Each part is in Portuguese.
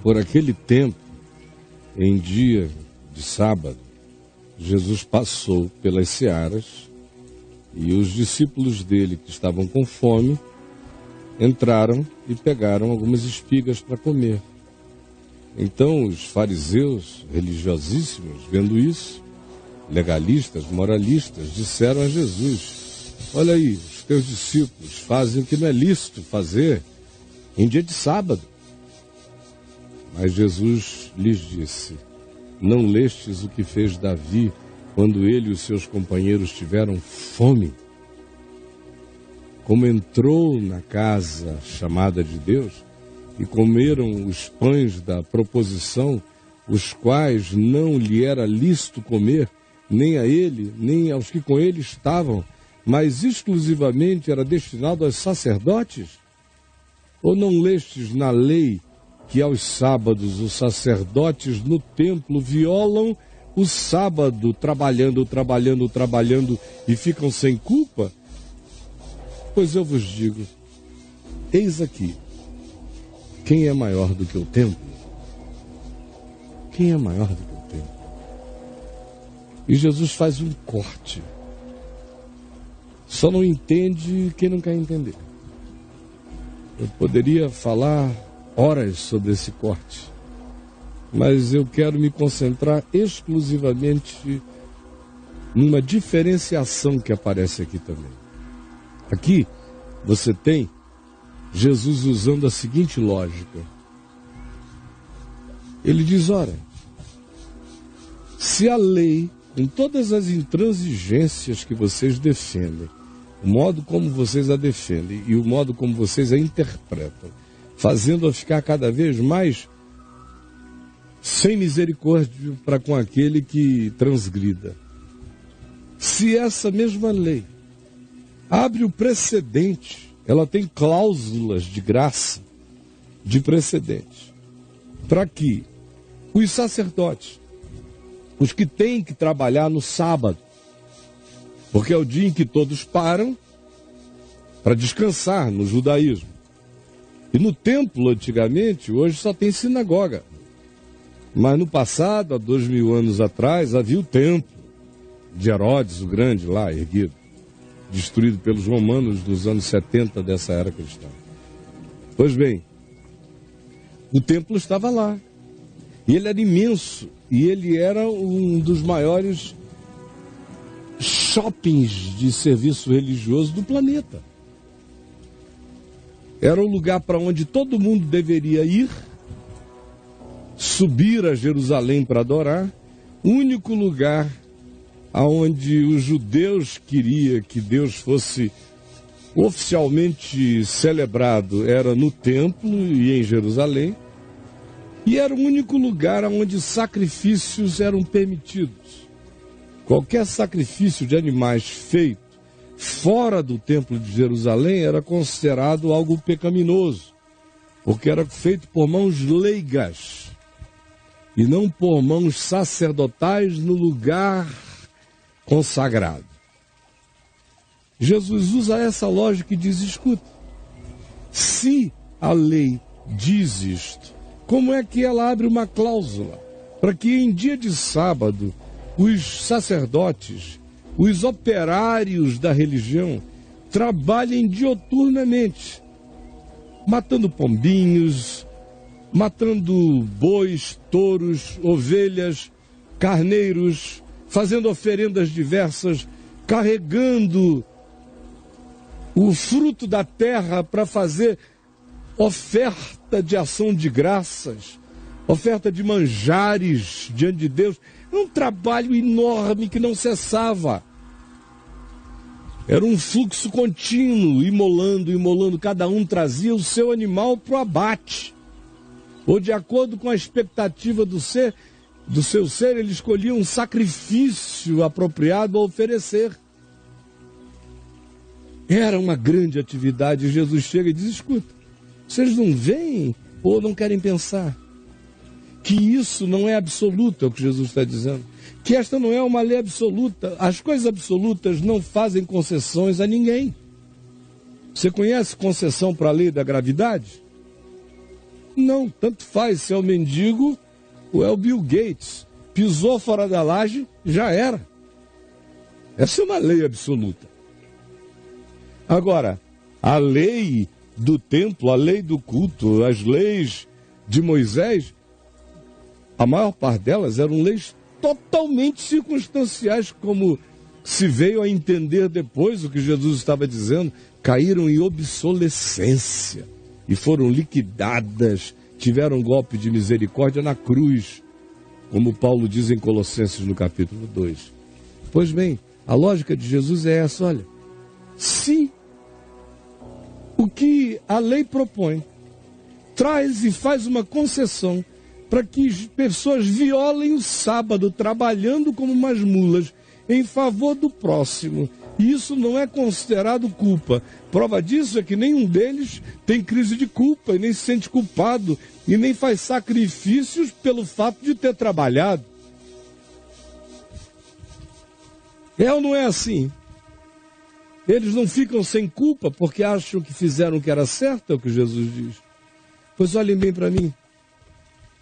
Por aquele tempo, em dia de sábado, Jesus passou pelas searas e os discípulos dele, que estavam com fome, entraram e pegaram algumas espigas para comer. Então os fariseus religiosíssimos, vendo isso, legalistas, moralistas, disseram a Jesus: olha aí, os teus discípulos fazem o que não é lícito fazer em dia de sábado. Mas Jesus lhes disse: não lestes o que fez Davi quando ele e os seus companheiros tiveram fome? Como entrou na casa chamada de Deus e comeram os pães da proposição, os quais não lhe era lícito comer, nem a ele, nem aos que com ele estavam, mas exclusivamente era destinado aos sacerdotes? Ou não lestes na lei que aos sábados os sacerdotes no templo violam o sábado, trabalhando e ficam sem culpa? Pois eu vos digo, eis aqui, quem é maior do que o templo? Quem é maior do que o templo? E Jesus faz um corte. Só não entende quem não quer entender. Eu poderia falar horas sobre esse corte, mas eu quero me concentrar exclusivamente numa diferenciação que aparece aqui também. Aqui você tem Jesus usando a seguinte lógica. Ele diz: ora, se a lei, com todas as intransigências que vocês defendem, o modo como vocês a defendem e o modo como vocês a interpretam, fazendo-a ficar cada vez mais sem misericórdia para com aquele que transgrida. Se essa mesma lei abre o precedente, ela tem cláusulas de graça, de precedente, para que os sacerdotes, os que têm que trabalhar no sábado, porque é o dia em que todos param para descansar no judaísmo. E no templo, antigamente, hoje só tem sinagoga. Mas no passado, há 2000 anos atrás, havia o templo de Herodes, o Grande, lá erguido, destruído pelos romanos nos anos 70 dessa era cristã. Pois bem, o templo estava lá. E ele era imenso. E ele era um dos maiores shoppings de serviço religioso do planeta. Era o lugar para onde todo mundo deveria ir, subir a Jerusalém para adorar, o único lugar aonde os judeus queriam que Deus fosse oficialmente celebrado era no templo e em Jerusalém, e era o único lugar onde sacrifícios eram permitidos. Qualquer sacrifício de animais feito fora do templo de Jerusalém era considerado algo pecaminoso, porque era feito por mãos leigas e não por mãos sacerdotais no lugar consagrado. Jesus usa essa lógica e diz: escuta, se a lei diz isto, como é que ela abre uma cláusula para que em dia de sábado os sacerdotes, os operários da religião, trabalhem dioturnamente, matando pombinhos, matando bois, touros, ovelhas, carneiros, fazendo oferendas diversas, carregando o fruto da terra para fazer oferta de ação de graças, oferta de manjares diante de Deus. Um trabalho enorme que não cessava. Era um fluxo contínuo, imolando. Cada um trazia o seu animal para o abate. Ou de acordo com a expectativa do seu ser, ele escolhia um sacrifício apropriado a oferecer. Era uma grande atividade. Jesus chega e diz: escuta, vocês não veem ou não querem pensar que isso não é absoluto? É o que Jesus está dizendo. Que esta não é uma lei absoluta. As coisas absolutas não fazem concessões a ninguém. Você conhece concessão para a lei da gravidade? Não, tanto faz se é o mendigo ou é o Bill Gates. Pisou fora da laje, já era. Essa é uma lei absoluta. Agora, a lei do templo, a lei do culto, as leis de Moisés, a maior parte delas eram leis totalmente circunstanciais, como se veio a entender depois o que Jesus estava dizendo, caíram em obsolescência e foram liquidadas, tiveram um golpe de misericórdia na cruz, como Paulo diz em Colossenses no capítulo 2. Pois bem, a lógica de Jesus é essa, olha, se o que a lei propõe traz e faz uma concessão para que pessoas violem o sábado trabalhando como umas mulas em favor do próximo, e isso não é considerado culpa. Prova disso é que nenhum deles tem crise de culpa e nem se sente culpado e nem faz sacrifícios pelo fato de ter trabalhado. É ou não é assim? Eles não ficam sem culpa porque acham que fizeram o que era certo, é o que Jesus diz. Pois olhem bem para mim.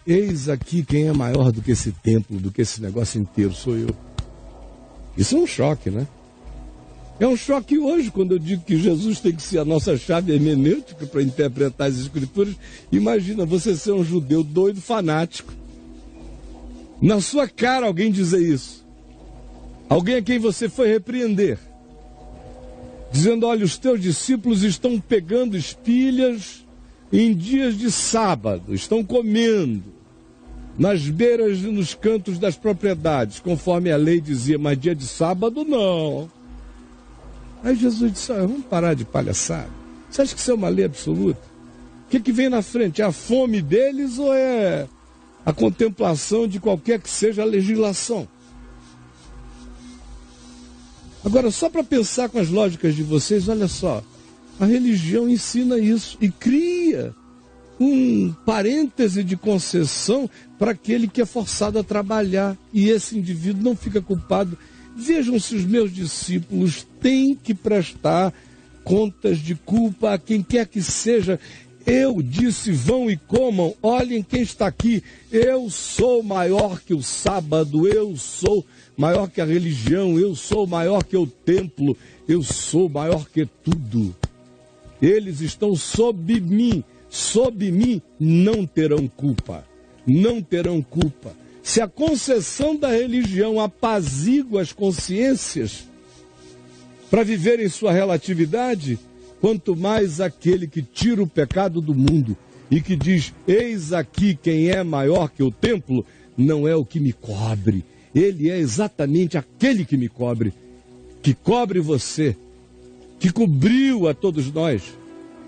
Eis aqui quem é maior do que esse templo, do que esse negócio inteiro, sou eu. Isso é um choque, né? É um choque hoje, quando eu digo que Jesus tem que ser a nossa chave hermenêutica para interpretar as Escrituras. Imagina você ser um judeu doido, fanático. Na sua cara alguém dizer isso. Alguém a quem você foi repreender. Dizendo, olha, os teus discípulos estão pegando espilhas em dias de sábado, estão comendo nas beiras e nos cantos das propriedades, conforme a lei dizia, mas dia de sábado não. Aí Jesus disse, vamos parar de palhaçada. Você acha que isso é uma lei absoluta? O que vem na frente? É a fome deles ou é a contemplação de qualquer que seja a legislação? Agora, só para pensar com as lógicas de vocês, olha só, a religião ensina isso e cria um parêntese de concessão para aquele que é forçado a trabalhar, e esse indivíduo não fica culpado. Vejam se os meus discípulos têm que prestar contas de culpa a quem quer que seja. Eu disse, vão e comam, olhem quem está aqui, eu sou maior que o sábado, eu sou maior que a religião, eu sou maior que o templo, eu sou maior que tudo. Eles estão sob mim não terão culpa, não terão culpa. Se a concessão da religião apazigua as consciências para viver em sua relatividade, quanto mais aquele que tira o pecado do mundo e que diz, eis aqui quem é maior que o templo, não é o que me cobre, ele é exatamente aquele que me cobre, que cobre você, que cobriu a todos nós,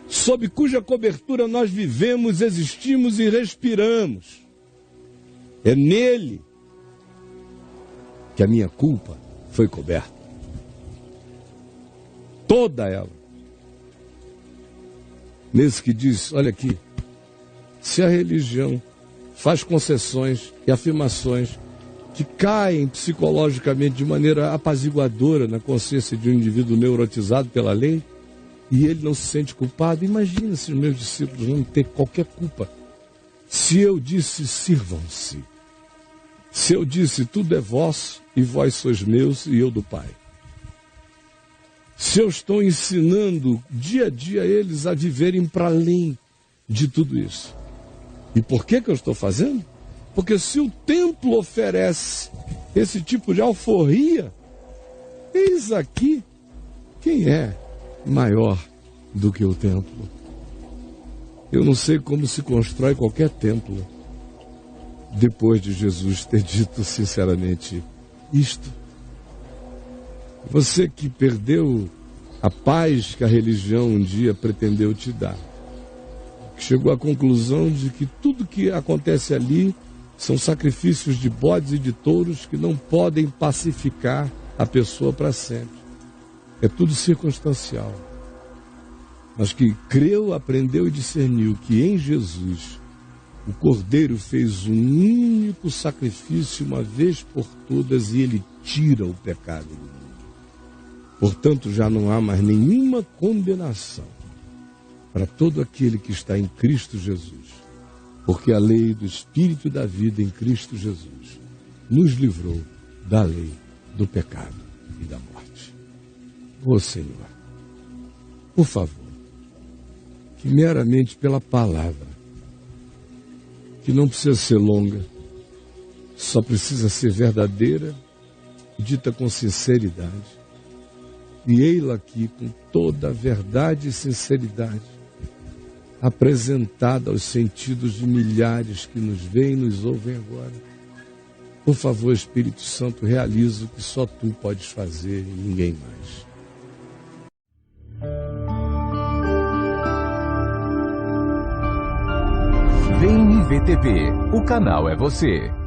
sob cuja cobertura nós vivemos, existimos e respiramos. É nele que a minha culpa foi coberta. Toda ela. Nesse que diz, olha aqui, se a religião faz concessões e afirmações que caem psicologicamente de maneira apaziguadora na consciência de um indivíduo neurotizado pela lei, e ele não se sente culpado, imagina se os meus discípulos não têm qualquer culpa. Se eu disse, sirvam-se. Se eu disse, tudo é vosso, e vós sois meus, e eu do Pai. Se eu estou ensinando dia a dia eles a viverem para além de tudo isso. E por que eu estou fazendo? Porque se o templo oferece esse tipo de alforria, eis aqui quem é maior do que o templo. Eu não sei como se constrói qualquer templo depois de Jesus ter dito sinceramente isto. Você que perdeu a paz que a religião um dia pretendeu te dar, que chegou à conclusão de que tudo que acontece ali são sacrifícios de bodes e de touros que não podem pacificar a pessoa para sempre. É tudo circunstancial. Mas que creu, aprendeu e discerniu que em Jesus o Cordeiro fez um único sacrifício uma vez por todas e ele tira o pecado do mundo. Portanto, já não há mais nenhuma condenação para todo aquele que está em Cristo Jesus. porque a lei do Espírito e da vida em Cristo Jesus nos livrou da lei do pecado e da morte. Ó Senhor, por favor, que meramente pela palavra, que não precisa ser longa, só precisa ser verdadeira, dita com sinceridade, e ei-la aqui com toda a verdade e sinceridade, apresentada aos sentidos de milhares que nos veem e nos ouvem agora. Por favor, Espírito Santo, realiza o que só Tu podes fazer e ninguém mais. Vem IVTV, o canal é você.